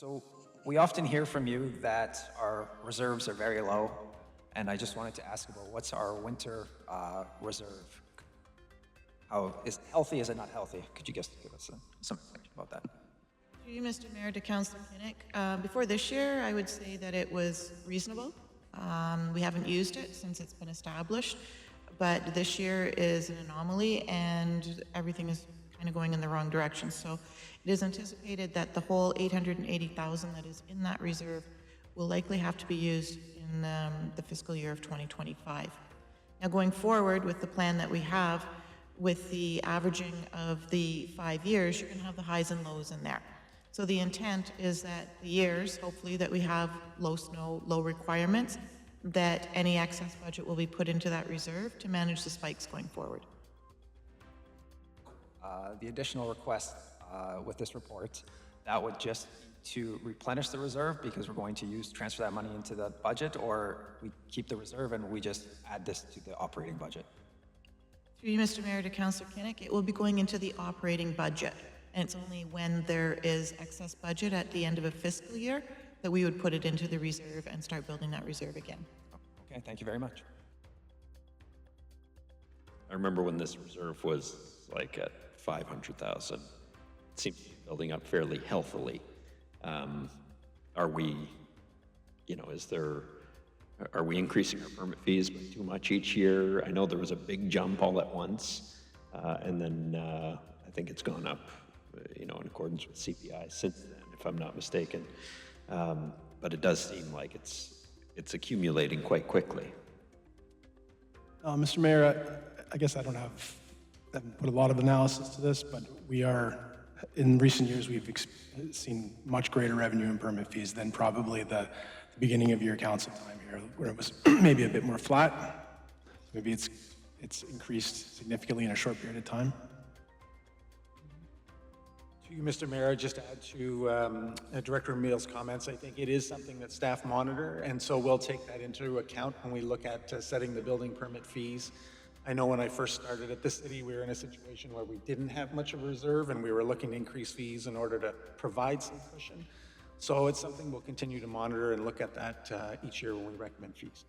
So we often hear from you that our reserves are very low, and I just wanted to ask about what's our winter reserve? How is it healthy? Is it not healthy? Could you just give us some information about that? Through you, Mr. Mayor, to Councillor Kinnick. Before this year, I would say that it was reasonable. We haven't used it since it's been established, but this year is an anomaly and everything is kind of going in the wrong direction. So it is anticipated that the whole 880,000 that is in that reserve will likely have to be used in the fiscal year of 2025. Now, going forward with the plan that we have, with the averaging of the 5 years, you're going to have the highs and lows in there. So the intent is that the years, hopefully, that we have low snow, low requirements, that any excess budget will be put into that reserve to manage the spikes going forward. The additional request with this report, that would just to replenish the reserve because we're going to transfer that money into the budget, or we keep the reserve and we just add this to the operating budget? Through you, Mr. Mayor, to Councillor Kinnick, it will be going into the operating budget. And it's only when there is excess budget at the end of a fiscal year that we would put it into the reserve and start building that reserve again. Okay, thank you very much. I remember when this reserve was like at 500,000. It seems to be building up fairly healthily. Are we, are we increasing our permit fees by too much each year? I know there was a big jump all at once, and then I think it's gone up, in accordance with CPI since then, if I'm not mistaken. But it does seem like it's accumulating quite quickly. Mr. Mayor, I guess I haven't put a lot of analysis to this, but in recent years, we've seen much greater revenue in permit fees than probably the beginning of your council time here, where it was maybe a bit more flat. Maybe it's increased significantly in a short period of time. To you, Mr. Mayor, just to add to Director Emil's comments, I think it is something that staff monitor, and so we'll take that into account when we look at setting the building permit fees. I know when I first started at the city, we were in a situation where we didn't have much of a reserve, and we were looking to increase fees in order to provide some cushion. So it's something we'll continue to monitor and look at that each year when we recommend fees.